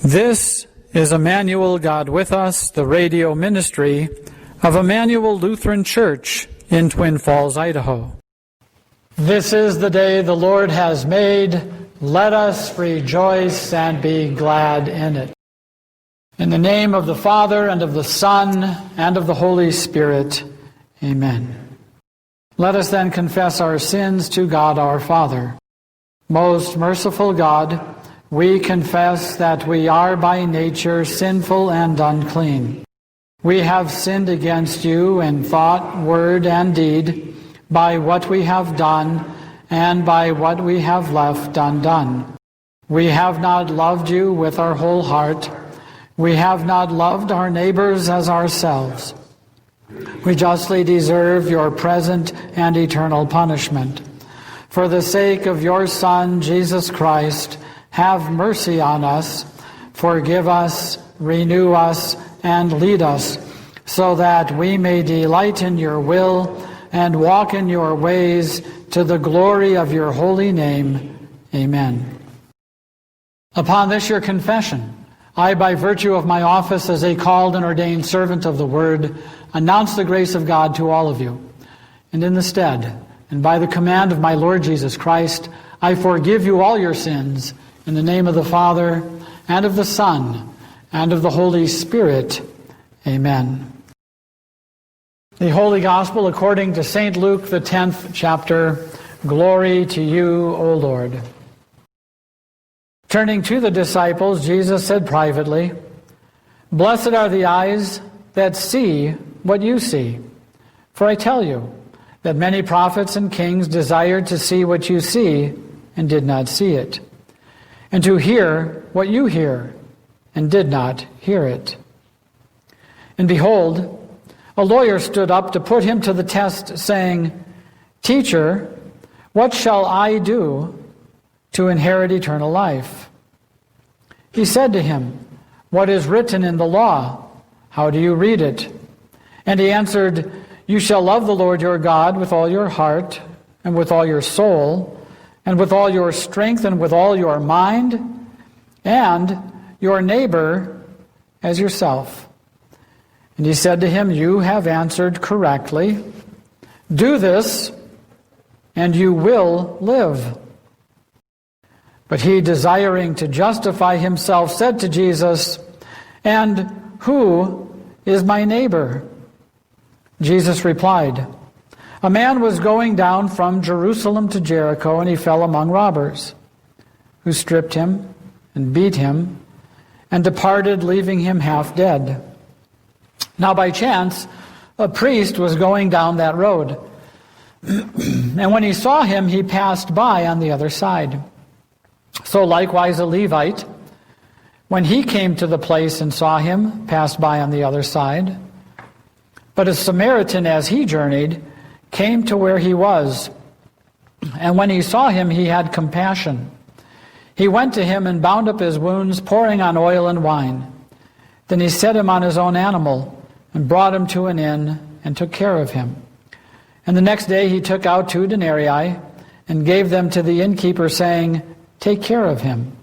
This is Immanuel, God with Us, the radio ministry of Immanuel Lutheran Church in Twin Falls, Idaho. This is the day the Lord has made. Let us rejoice and be glad in it. In the name of the Father, and of the Son, and of the Holy Spirit. Amen. Let us then confess our sins to God our Father. Most merciful God, we confess that we are by nature sinful and unclean. We have sinned against you in thought, word, and deed, by what we have done and by what we have left undone. We have not loved you with our whole heart. We have not loved our neighbors as ourselves. We justly deserve your present and eternal punishment. For the sake of your Son, Jesus Christ, have mercy on us, forgive us, renew us, and lead us, so that we may delight in your will and walk in your ways to the glory of your holy name. Amen. Upon this your confession, I, by virtue of my office as a called and ordained servant of the Word, announce the grace of God to all of you. And in the stead, and by the command of my Lord Jesus Christ, I forgive you all your sins, in the name of the Father, and of the Son, and of the Holy Spirit. Amen. The Holy Gospel according to St. Luke, the 10th chapter. Glory to you, O Lord. Turning to the disciples, Jesus said privately, "Blessed are the eyes that see what you see. For I tell you that many prophets and kings desired to see what you see and did not see it, and to hear what you hear and did not hear it." And behold, a lawyer stood up to put him to the test, saying, "Teacher, what shall I do to inherit eternal life?" He said to him, "What is written in the law? How do you read it?" And he answered, "You shall love the Lord your God with all your heart, and with all your soul, and with all your strength, and with all your mind, and your neighbor as yourself." And he said to him, "You have answered correctly. Do this, and you will live." But he, desiring to justify himself, said to Jesus, "And who is my neighbor?" Jesus replied, "A man was going down from Jerusalem to Jericho, and he fell among robbers, who stripped him and beat him and departed, leaving him half dead. Now by chance, a priest was going down that road, and when he saw him, he passed by on the other side. So likewise a Levite, when he came to the place and saw him, passed by on the other side. But a Samaritan, as he journeyed, came to where he was, and when he saw him, he had compassion. He went to him and bound up his wounds, pouring on oil and wine. Then he set him on his own animal and brought him to an inn and took care of him. And the next day he took out 2 denarii and gave them to the innkeeper, saying, 'Take care of him,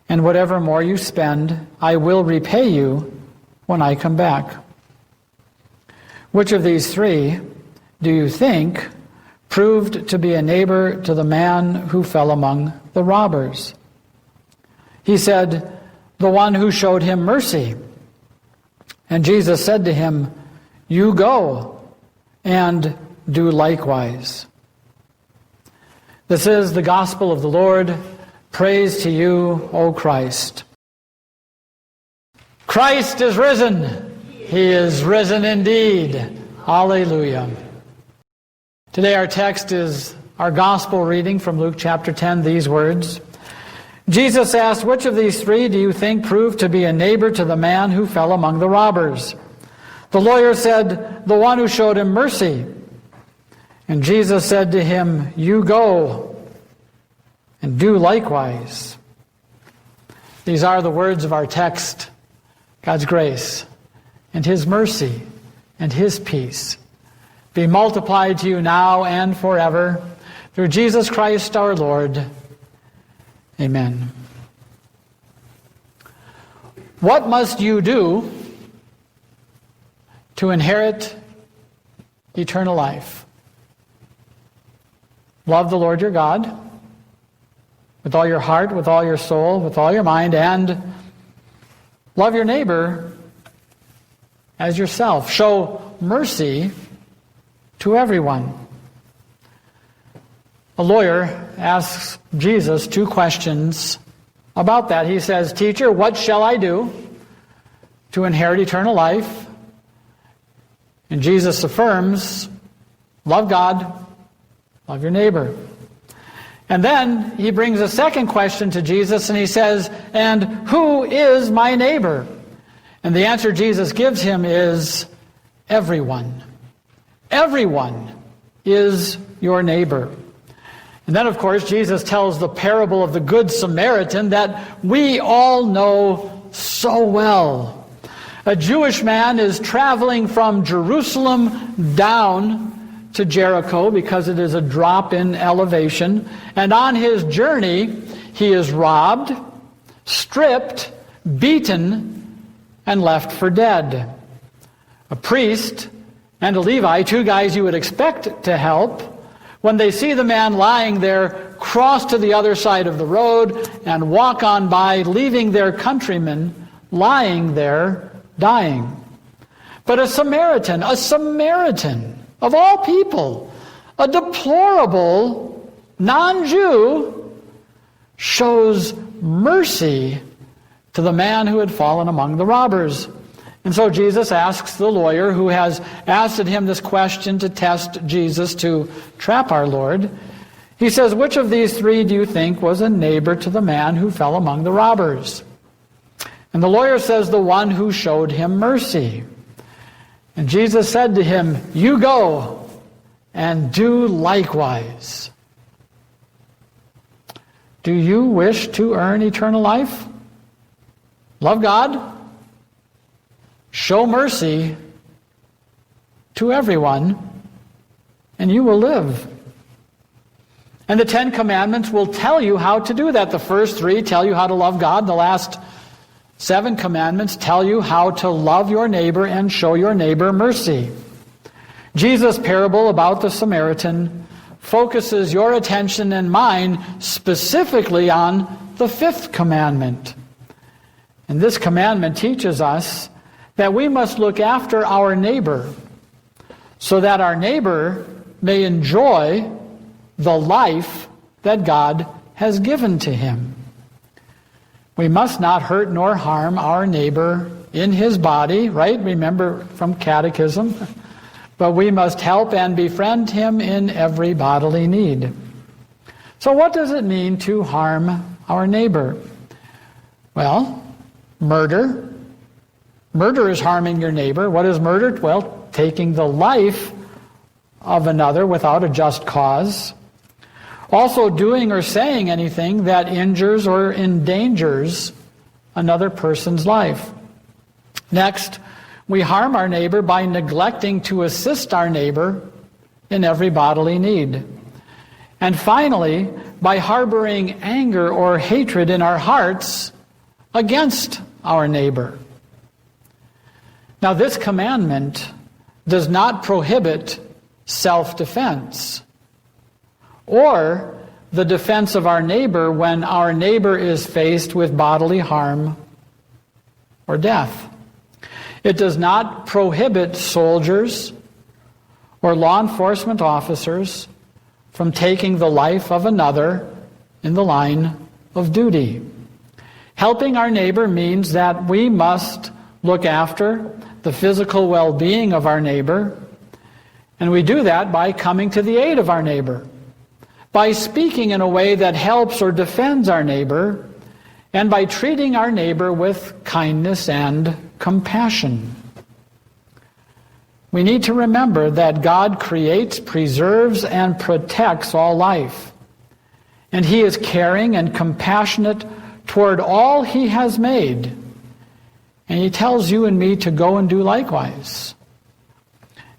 and whatever more you spend, I will repay you when I come back.' Which of these 3 do you think proved to be a neighbor to the man who fell among the robbers?" He said, "The one who showed him mercy." And Jesus said to him, "You go and do likewise." This is the gospel of the Lord. Praise to you, O Christ. Christ is risen. He is risen indeed. Alleluia. Today our text is our gospel reading from Luke chapter 10, these words. Jesus asked, "Which of these 3 do you think proved to be a neighbor to the man who fell among the robbers?" The lawyer said, "The one who showed him mercy." And Jesus said to him, "You go and do likewise." These are the words of our text. God's grace and His mercy and His peace be multiplied to you now and forever, through Jesus Christ our Lord. Amen. What must you do to inherit eternal life? Love the Lord your God with all your heart, with all your soul, with all your mind, and love your neighbor as yourself. Show mercy to everyone. A lawyer asks Jesus 2 questions about that. He says, "Teacher, what shall I do to inherit eternal life?" And Jesus affirms, love God, love your neighbor. And then he brings a second question to Jesus and he says, "And who is my neighbor?" And the answer Jesus gives him is everyone. Everyone is your neighbor. And then, of course, Jesus tells the parable of the Good Samaritan that we all know so well. A Jewish man is traveling from Jerusalem down to Jericho because it is a drop in elevation. And on his journey, he is robbed, stripped, beaten, and left for dead. A priest and a Levite, 2 guys you would expect to help, when they see the man lying there, cross to the other side of the road and walk on by, leaving their countrymen lying there, dying. But a Samaritan of all people, a deplorable non-Jew, shows mercy to the man who had fallen among the robbers. And so Jesus asks the lawyer who has asked him this question to test Jesus, to trap our Lord. He says, "Which of these 3 do you think was a neighbor to the man who fell among the robbers?" And the lawyer says, "The one who showed him mercy." And Jesus said to him, "You go and do likewise." Do you wish to earn eternal life? Love God. Show mercy to everyone, and you will live. And the 10 Commandments will tell you how to do that. The first 3 tell you how to love God. The last 7 commandments tell you how to love your neighbor and show your neighbor mercy. Jesus' parable about the Samaritan focuses your attention and mine specifically on the 5th commandment. And this commandment teaches us that we must look after our neighbor so that our neighbor may enjoy the life that God has given to him. We must not hurt nor harm our neighbor in his body, right? Remember from catechism. But we must help and befriend him in every bodily need. So what does it mean to harm our neighbor? Well, murder. Murder is harming your neighbor. What is murder? Well, taking the life of another without a just cause. Also doing or saying anything that injures or endangers another person's life. Next, we harm our neighbor by neglecting to assist our neighbor in every bodily need. And finally, by harboring anger or hatred in our hearts against our neighbor. Now, this commandment does not prohibit self-defense or the defense of our neighbor when our neighbor is faced with bodily harm or death. It does not prohibit soldiers or law enforcement officers from taking the life of another in the line of duty. Helping our neighbor means that we must look after the physical well-being of our neighbor, and we do that by coming to the aid of our neighbor, by speaking in a way that helps or defends our neighbor, and by treating our neighbor with kindness and compassion. We need to remember that God creates, preserves, and protects all life. And He is caring and compassionate toward all He has made. And He tells you and me to go and do likewise.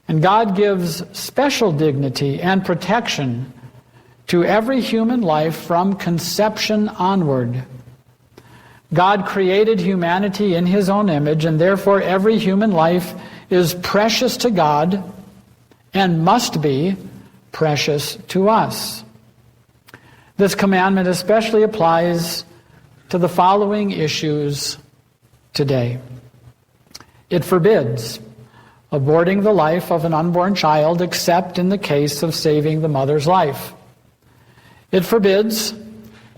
And God gives special dignity and protection to every human life from conception onward. God created humanity in his own image, and therefore every human life is precious to God and must be precious to us. This commandment especially applies to the following issues today. It forbids aborting the life of an unborn child except in the case of saving the mother's life. It forbids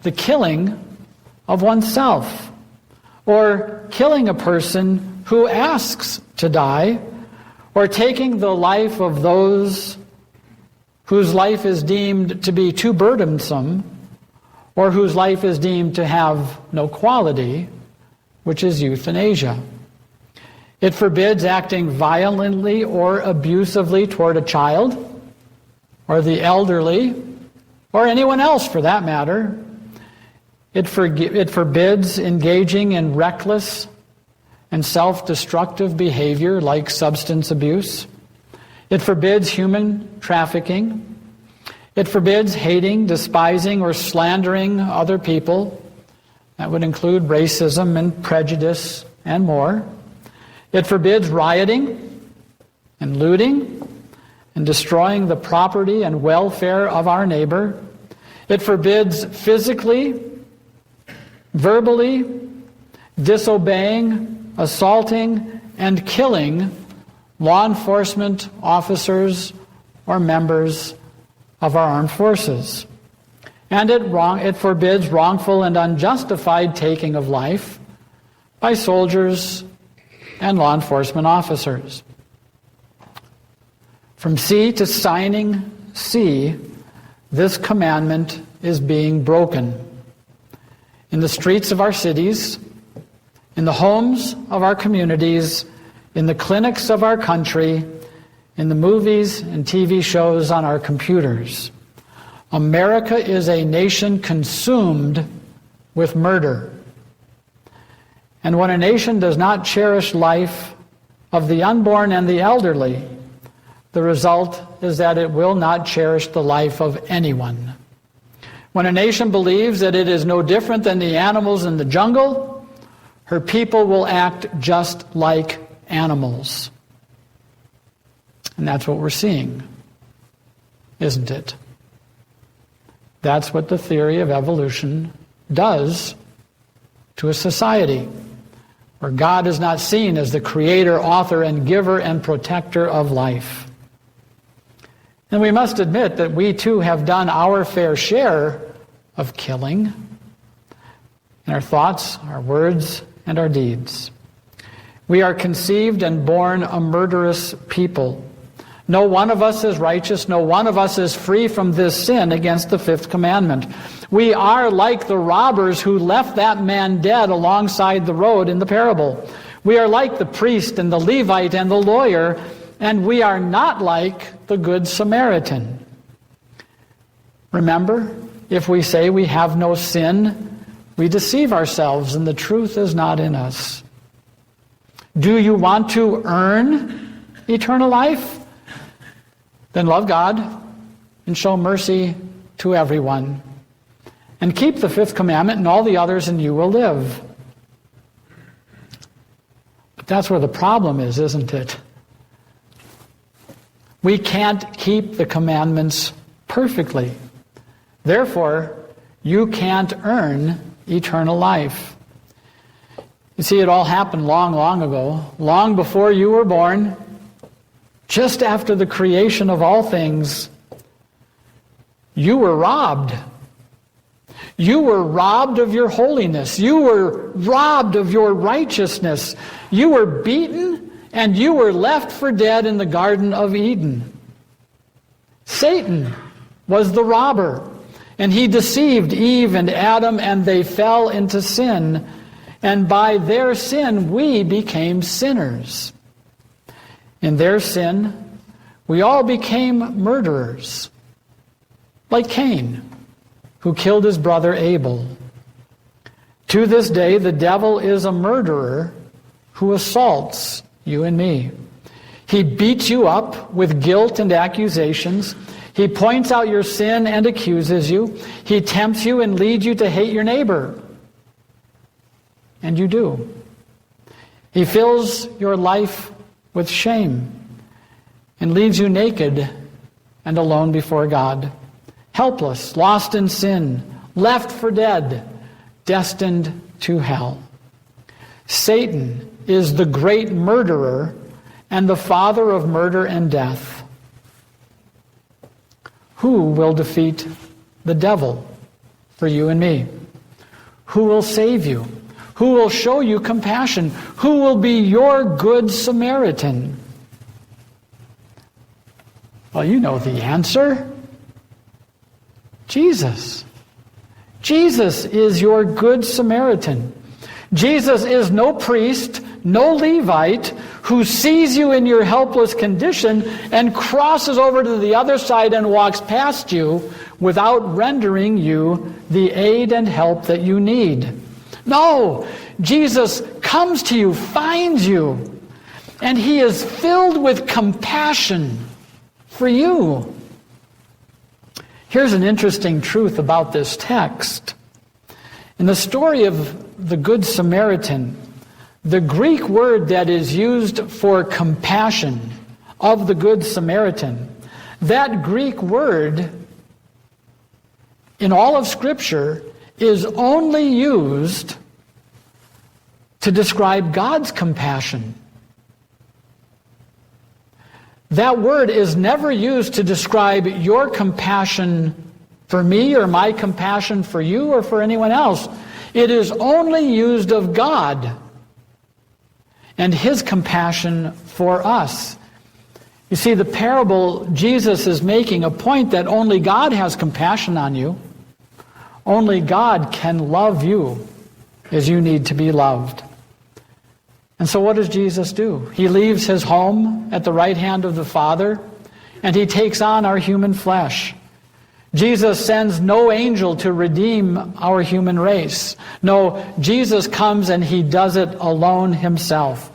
the killing of oneself or killing a person who asks to die or taking the life of those whose life is deemed to be too burdensome or whose life is deemed to have no quality, which is euthanasia. It forbids acting violently or abusively toward a child or the elderly or anyone else for that matter. It forbids engaging in reckless and self-destructive behavior like substance abuse. It forbids human trafficking. It forbids hating, despising, or slandering other people. That would include racism and prejudice and more. It forbids rioting and looting and destroying the property and welfare of our neighbor. It forbids physically, verbally, disobeying, assaulting, and killing law enforcement officers or members of our armed forces. And it forbids wrongful and unjustified taking of life by soldiers and law enforcement officers. From sea to shining sea, this commandment is being broken. In the streets of our cities, in the homes of our communities, in the clinics of our country, in the movies and TV shows on our computers. America is a nation consumed with murder. And when a nation does not cherish life of the unborn and the elderly, the result is that it will not cherish the life of anyone. When a nation believes that it is no different than the animals in the jungle, her people will act just like animals. And that's what we're seeing, isn't it? That's what the theory of evolution does to a society where God is not seen as the creator, author, and giver and protector of life. And we must admit that we too have done our fair share of killing in our thoughts, our words, and our deeds. We are conceived and born a murderous people. No one of us is righteous. No one of us is free from this sin against the fifth commandment. We are like the robbers who left that man dead alongside the road in the parable. We are like the priest and the Levite and the lawyer, and we are not like the Good Samaritan. Remember, if we say we have no sin, we deceive ourselves and the truth is not in us. Do you want to earn eternal life? Then love God and show mercy to everyone. And keep the fifth commandment and all the others, and you will live. But that's where the problem is, isn't it? We can't keep the commandments perfectly. Therefore, you can't earn eternal life. You see, it all happened long, long ago, long before you were born, just after the creation of all things. You were robbed. You were robbed of your holiness. You were robbed of your righteousness. You were beaten and you were left for dead in the Garden of Eden. Satan was the robber, and he deceived Eve and Adam, and they fell into sin. And by their sin, we became sinners. In their sin, we all became murderers, like Cain, who killed his brother Abel. To this day, the devil is a murderer who assaults you and me. He beats you up with guilt and accusations. He points out your sin and accuses you. He tempts you and leads you to hate your neighbor. and you do. He fills your life with shame and leaves you naked and alone before God, helpless, lost in sin, left for dead, destined to hell. Satan is the great murderer and the father of murder and death. Who will defeat the devil for you and me? Who will save you? Who will show you compassion? Who will be your good Samaritan? Well, you know the answer. Jesus. Jesus is your good Samaritan. Jesus is no priest, no Levite, who sees you in your helpless condition and crosses over to the other side and walks past you without rendering you the aid and help that you need. No, Jesus comes to you, finds you, and he is filled with compassion for you. Here's an interesting truth about this text. In the story of the Good Samaritan, the Greek word that is used for compassion of the Good Samaritan, that Greek word in all of Scripture is only used to describe God's compassion. That word is never used to describe your compassion for me or my compassion for you or for anyone else. It is only used of God and his compassion for us. You see, the parable, Jesus is making a point that only God has compassion on you. Only God can love you as you need to be loved. And so what does Jesus do? He leaves his home at the right hand of the Father, and he takes on our human flesh. Jesus sends no angel to redeem our human race. No, Jesus comes and he does it alone himself.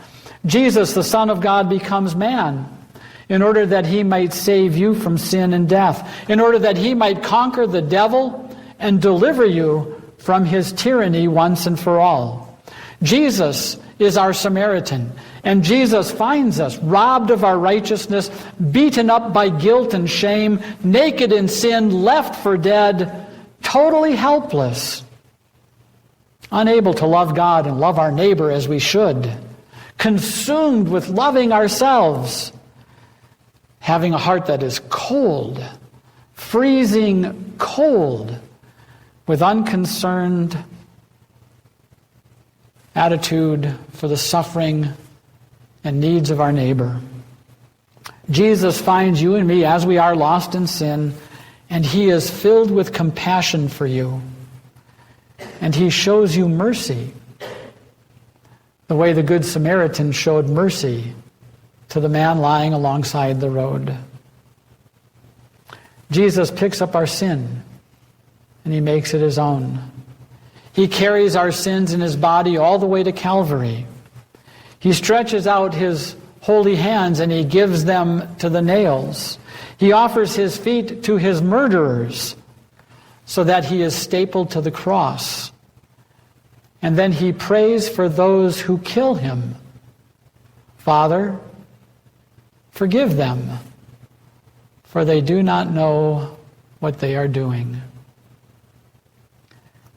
Jesus, the Son of God, becomes man in order that he might save you from sin and death, in order that he might conquer the devil and deliver you from his tyranny once and for all. Jesus is our Samaritan, and Jesus finds us robbed of our righteousness, beaten up by guilt and shame, naked in sin, left for dead, totally helpless, unable to love God and love our neighbor as we should, consumed with loving ourselves, having a heart that is cold, freezing cold, with unconcerned attitude for the suffering and needs of our neighbor. Jesus finds you and me as we are lost in sin, and he is filled with compassion for you. And he shows you mercy, the way the Good Samaritan showed mercy to the man lying alongside the road. Jesus picks up our sin, and he makes it his own. He carries our sins in his body all the way to Calvary. He stretches out his holy hands and he gives them to the nails. He offers his feet to his murderers so that he is stapled to the cross. And then he prays for those who kill him. Father, forgive them, for they do not know what they are doing.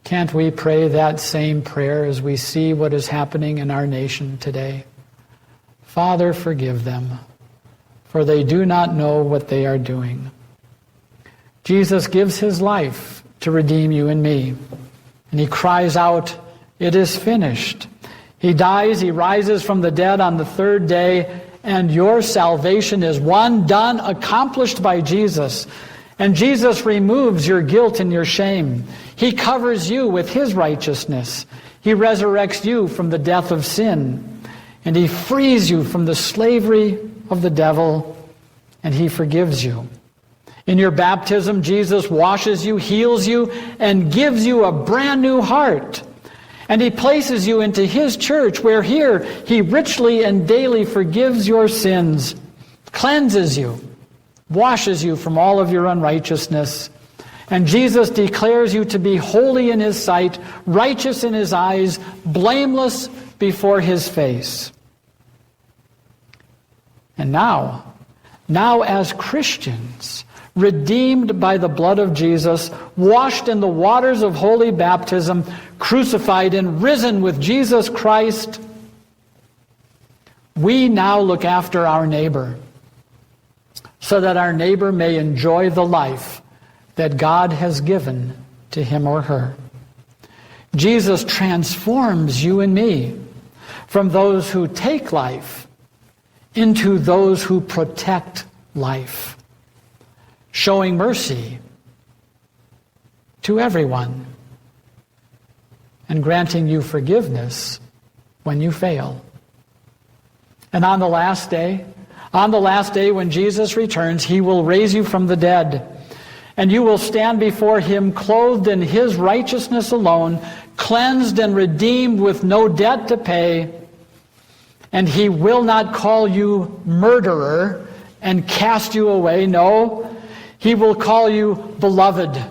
Can't we pray that same prayer as we see what is happening in our nation today? Father, forgive them, for they do not know what they are doing. Jesus gives his life to redeem you and me, and he cries out, "It is finished." He dies, he rises from the dead on the third day, and your salvation is won, done, accomplished by Jesus. And Jesus removes your guilt and your shame. He covers you with his righteousness. He resurrects you from the death of sin. And he frees you from the slavery of the devil. And he forgives you. In your baptism, Jesus washes you, heals you, and gives you a brand new heart. And he places you into his church, where here he richly and daily forgives your sins, cleanses you, washes you from all of your unrighteousness, And Jesus declares you to be holy in his sight, righteous in his eyes, blameless before his face. And now as Christians, redeemed by the blood of Jesus, washed in the waters of holy baptism, crucified and risen with Jesus Christ, we now look after our neighbor so that our neighbor may enjoy the life that God has given to him or her. Jesus transforms you and me from those who take life into those who protect life, showing mercy to everyone and granting you forgiveness when you fail. And on the last day when Jesus returns, he will raise you from the dead, and you will stand before him clothed in his righteousness alone, cleansed and redeemed with no debt to pay. And he will not call you murderer and cast you away. No, he will call you beloved,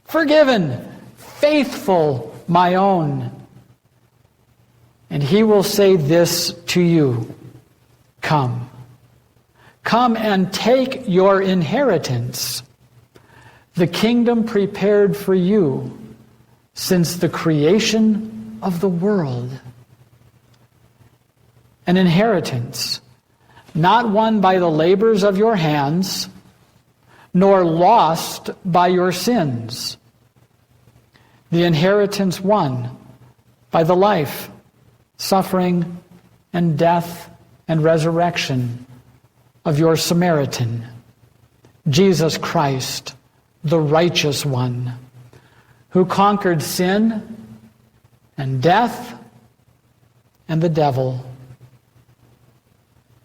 forgiven, faithful, my own. And he will say this to you: come and take your inheritance, the kingdom prepared for you since the creation of the world. An inheritance, not won by the labors of your hands, nor lost by your sins. The inheritance won by the life, suffering, and death and resurrection of your Samaritan, Jesus Christ, the righteous one, who conquered sin and death and the devil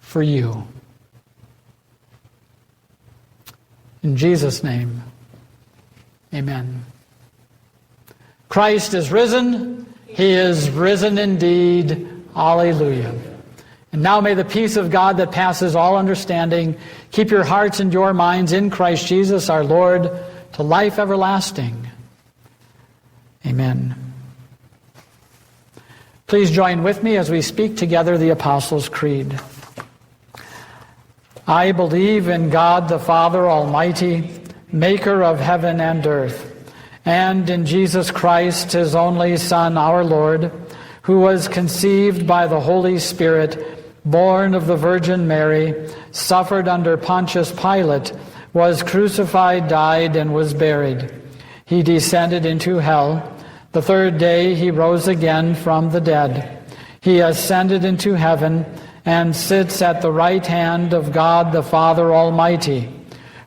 for you. In Jesus' name, amen. Christ is risen. He is risen indeed. Alleluia. And now may the peace of God that passes all understanding keep your hearts and your minds in Christ Jesus our Lord to life everlasting. Amen. Please join with me as we speak together the Apostles' Creed. I believe in God the Father Almighty, maker of heaven and earth, and in Jesus Christ, his only Son, our Lord, who was conceived by the Holy Spirit, born of the Virgin Mary, suffered under Pontius Pilate, was crucified, died, and was buried. He descended into hell. The third day he rose again from the dead. He ascended into heaven and sits at the right hand of God the Father Almighty.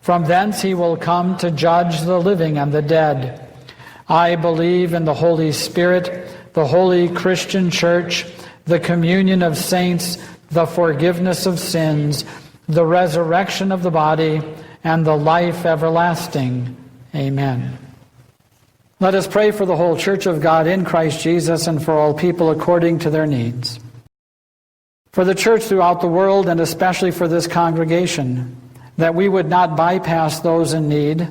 From thence he will come to judge the living and the dead. I believe in the Holy Spirit, the holy Christian Church, the communion of saints, the forgiveness of sins, the resurrection of the body, and the life everlasting. Amen. Let us pray for the whole Church of God in Christ Jesus and for all people according to their needs. For the Church throughout the world, and especially for this congregation, that we would not bypass those in need,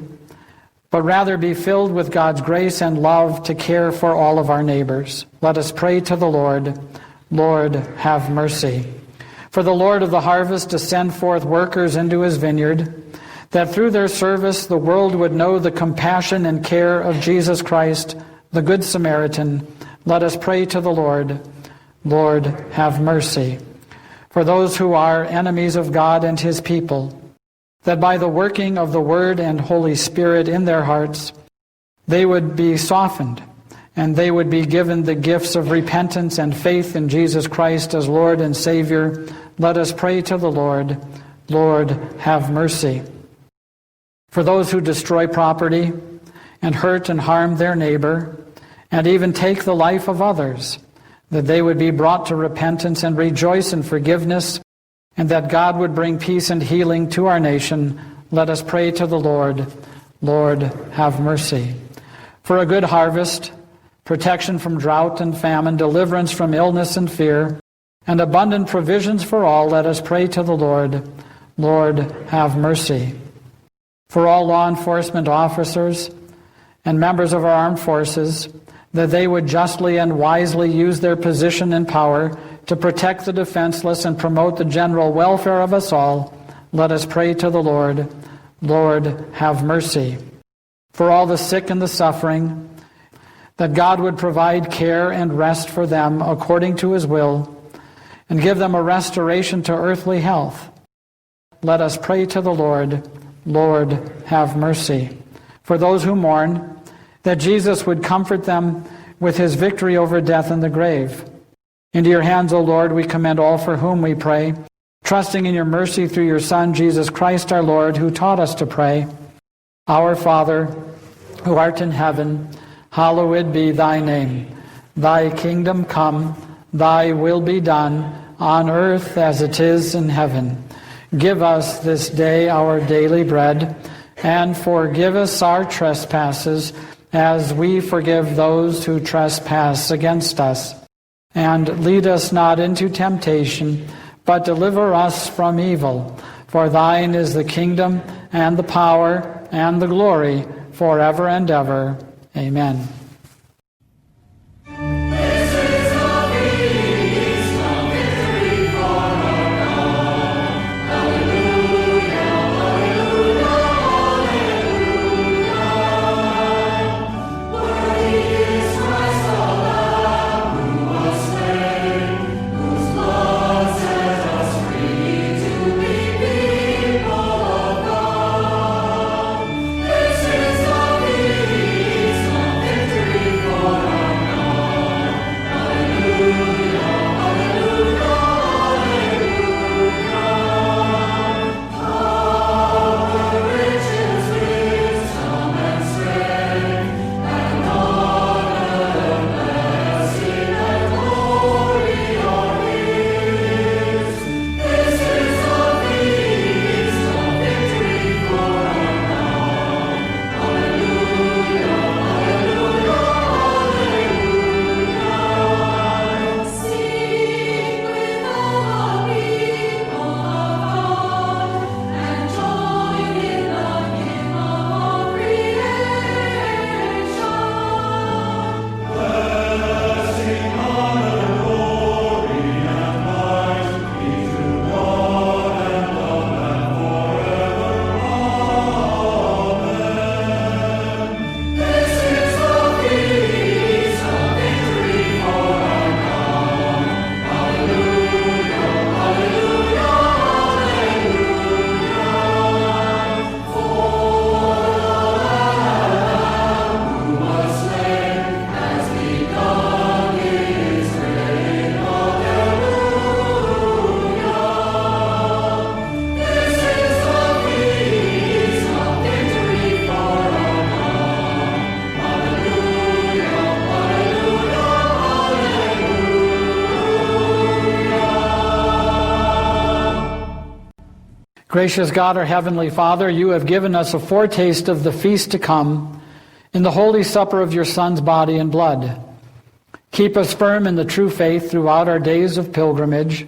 but rather be filled with God's grace and love to care for all of our neighbors. Let us pray to the Lord. Lord, have mercy. For the Lord of the harvest to send forth workers into his vineyard, that through their service the world would know the compassion and care of Jesus Christ, the Good Samaritan. Let us pray to the Lord. Lord, have mercy. For those who are enemies of God and his people, that by the working of the Word and Holy Spirit in their hearts, they would be softened, and they would be given the gifts of repentance and faith in Jesus Christ as Lord and Savior. Let us pray to the Lord. Lord, have mercy. For those who destroy property and hurt and harm their neighbor, and even take the life of others, that they would be brought to repentance and rejoice in forgiveness, and that God would bring peace and healing to our nation. Let us pray to the Lord. Lord, have mercy. For a good harvest, protection from drought and famine, deliverance from illness and fear, and abundant provisions for all, let us pray to the Lord. Lord, have mercy. For all law enforcement officers, and members of our armed forces, that they would justly and wisely use their position and power to protect the defenseless and promote the general welfare of us all, let us pray to the Lord. Lord, have mercy. For all the sick and the suffering, that God would provide care and rest for them according to his will, and give them a restoration to earthly health. Let us pray to the Lord. Lord, have mercy. For those who mourn, that Jesus would comfort them with his victory over death and the grave. Into your hands, O Lord, we commend all for whom we pray, trusting in your mercy through your Son, Jesus Christ our Lord, who taught us to pray. Our Father, who art in heaven, hallowed be thy name. Thy kingdom come, thy will be done, on earth as it is in heaven. Give us this day our daily bread, and forgive us our trespasses, as we forgive those who trespass against us. And lead us not into temptation, but deliver us from evil. For thine is the kingdom, and the power, and the glory, forever and ever. Amen. Gracious God, our Heavenly Father, you have given us a foretaste of the feast to come in the holy supper of your Son's body and blood. Keep us firm in the true faith throughout our days of pilgrimage,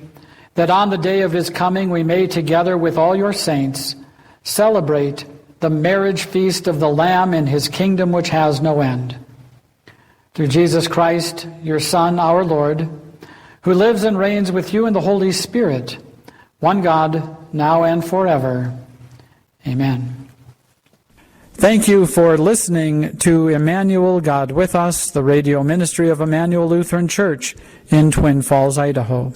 that on the day of his coming we may, together with all your saints, celebrate the marriage feast of the Lamb in his kingdom which has no end. Through Jesus Christ, your Son, our Lord, who lives and reigns with you in the Holy Spirit, one God, now and forever. Amen. Thank you for listening to Immanuel, God with Us, the radio ministry of Immanuel Lutheran Church in Twin Falls, Idaho.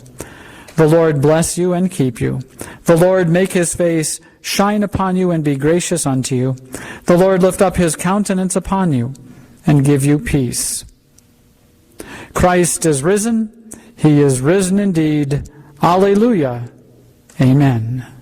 The Lord bless you and keep you. The Lord make his face shine upon you and be gracious unto you. The Lord lift up his countenance upon you and give you peace. Christ is risen. He is risen indeed. Alleluia. Amen.